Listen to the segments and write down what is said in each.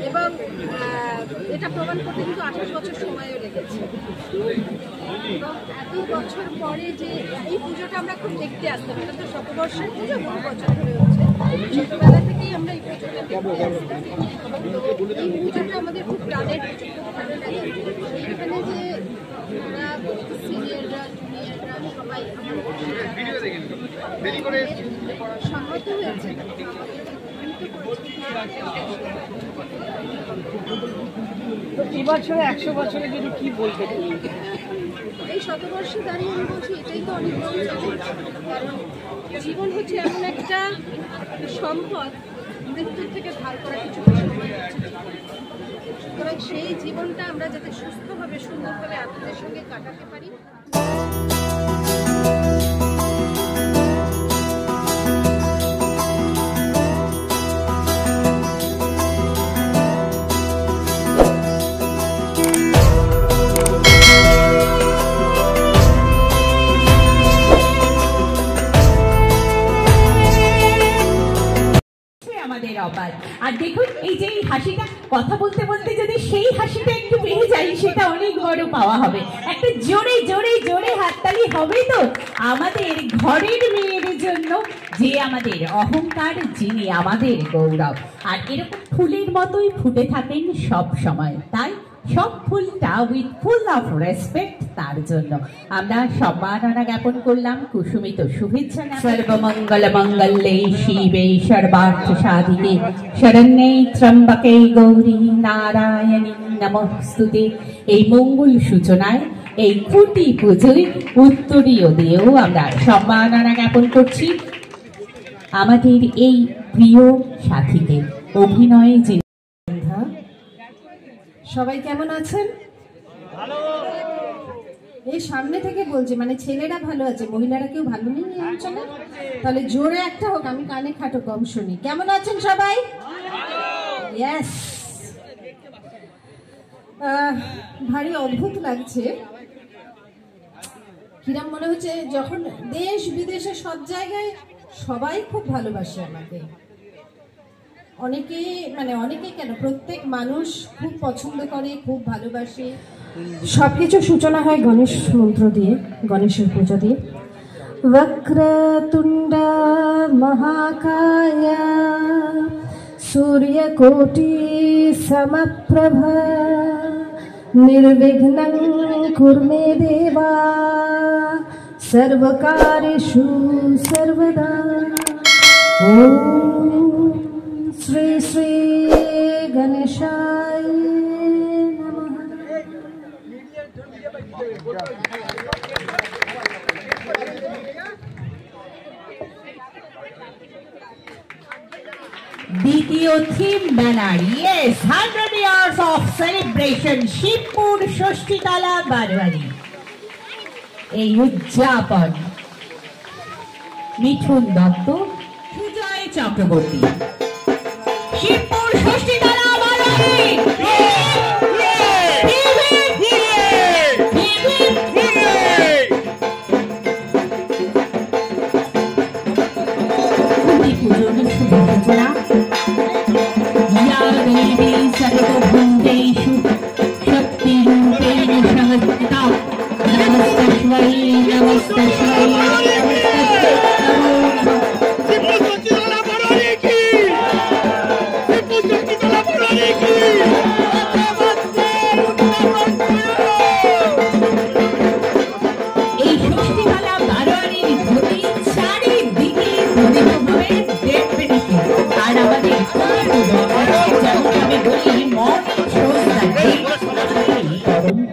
এবং এটা প্রমাণ করতে কিন্তু 28 বছর সময়ও লেগেছে। এবং এত বছর পরে যে এই পুজোটা আমরা খুব দেখতে আসতাম, এটা তো শতবর্ষের পুজো, বহু বছর ধরে হচ্ছে, ছোটবেলা থেকেই আমরা এই পুজোটা দেখতে আসতাম। তো এই পুজোটা আমাদের খুব প্রাণের পুজো, খুব ভালো লাগে। এখানে যে ওরা সিনিয়ররা জুনিয়ররা সবাই সম্মত হয়েছে, এবছরে 100 বছরের জন্য কি বলতে চাই? এই শতবর্ষে দাঁড়িয়ে আমি বলছি এটাই তো অনেক বড় চ্যালেঞ্জ। কারণ জীবন হচ্ছে এমন একটা সম্পদ, মৃত্যুর থেকে ধার করা কিছু সময় হচ্ছে। সুতরাং সেই জীবনটা আমরা যাতে সুস্থভাবে সুন্দরভাবে আত্মীয়দের সঙ্গে কাটাতে পারি। আর দেখুন এই যে হাসিটা, কথা বলতে বলতে যদি সেই হাসিটা একটু পেয়ে যাই, সেটা অনেক বড় পাওয়া হবে। একটা জোরে জোরে জোরে হাততালি হবে তো আমাদের ঘরের মেয়েদের জন্য, যে আমাদের অহংকার, যিনি আমাদের গৌরব, আর এরকম ফুলের মতোই ফুটে থাকেন সব সময়। তাই সব ফুলটা উইথ ফুল অফ রেসপেক্ট, তার জন্য আমরা সম্মাননা জ্ঞাপন করলাম, কুসুমিত শুভেচ্ছা। সর্বমঙ্গল মঙ্গলে শিবে সর্বার্থ সাধিকে শরণ্যে ত্র্যম্বকে গৌরী নারায়ণী নমস্তুতে। এই মঙ্গল সূচনায় এই খুঁটি পুজোয় উত্তরীয় দিয়েও আমরা সম্মাননা জ্ঞাপন করছি আমাদের এই প্রিয় সাথীকে। অভিনয়ে যে সবাই কেমন আছেন? এই সামনে থেকে বলছি, মানে ছেলেরা ভালো আছে, মহিলারা কেউ ভালো নেই এই অঞ্চলে? তাহলে জোরে একটা হোক, আমি কানে খাটো কম শুনি। কেমন আছেন সবাই? ইয়েস। ভারী অদ্ভুত লাগছে, কিরম মনে হচ্ছে যখন দেশ বিদেশে সব জায়গায় সবাই খুব ভালোবাসে আমাকে। অনেকে কেন, প্রত্যেক মানুষ খুব পছন্দ করে, খুব ভালোবাসে। সবকিছু সূচনা হয় গণেশ মন্ত্র দিয়ে, গণেশের পুজো দিয়ে। বক্রতুণ্ড মহাকায় সূর্যকোটি সমপ্রভ নির্বিঘ্নং কুর্মে দেবা সর্বকার্যেষু সর্বদা। ওম শ্রী শ্রী গণেশায় নমঃ। দ্বিতীয় theme banner, yes, 100 years of celebration, Shibpur Shashthitala Barowari. এই উদযাপন মিঠুন দত্ত, সুজয় চক্রবর্তী। শিবপুর ষষ্ঠীতলা বারোয়ারি।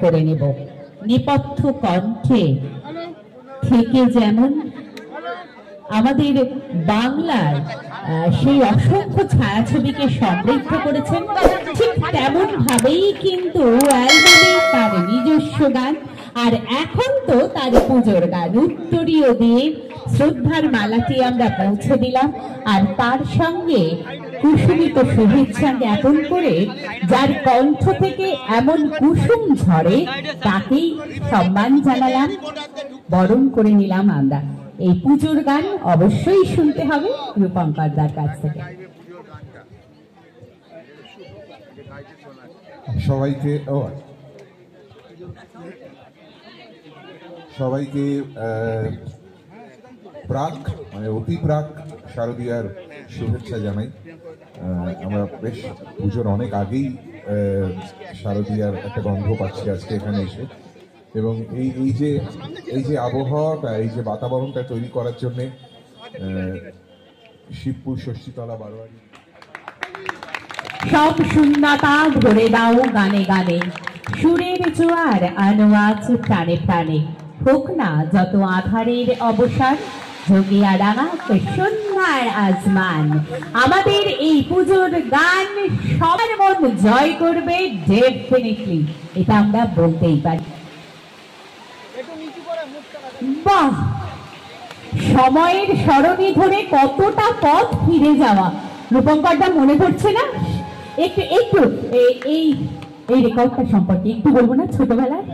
করে নেব নেপথ্য কণ্ঠে থেকে যেমন আমাদের বাংলার সেই অসংখ্য ছায়াছবিকে সমৃদ্ধ করেছেন, ঠিক তেমন ভাবেই কিন্তু অ্যালবামে তার নিজস্ব গান, আর এখন তো তার পুজোর গান উত্তরীয় দিয়ে শ্রদ্ধার মালাটি আমরা পৌঁছে দিলাম। আর তার সঙ্গে কুসুমিত শুভেচ্ছা জ্ঞাপন করে যার কণ্ঠ থেকে এমন কুসুম ঝরে তাকেই সম্মান জানালাম, বরণ করে নিলাম আমরা। এই পুজোর গান অবশ্যই শুনতে হবে রূপঙ্কর দার কাছ থেকে। সবাইকে সবাইকে প্রাক মানে অতি প্রাক শারদীয়ার শুভেচ্ছা জানাই। আমরা বেশ পুজোর অনেক আগেই শারদীয়ার একটা গন্ধ পাচ্ছি আজকে এখানে এসে, এবং এই যে আবহাওয়াটা, এই যে বাতাবরণটা তৈরি করার জন্যে শিবপুর ষষ্ঠীতলা বারোয়ারি সব শূন্যতা ভরে দাও গানে গানে, সুরের জোয়ার আনোয়াজ প্রাণে প্রাণে, হোক না যত আধারের অবসান, যোগিয়া ডাঙা সন্ধ্যার আসমান। আমাদের এই পুজোর গান সবার মন জয় করবে ডেফিনেটলি, এটা আমরা বলতেই পারি। বাহ, সময়ের সরণি ধরে কতটা পথ ফিরে যাওয়া, রূপঙ্করটা মনে পড়ছে না? একটু একটু এই এই রেকর্ডটা সম্পর্কে একটু বলবো না? ছোটবেলায়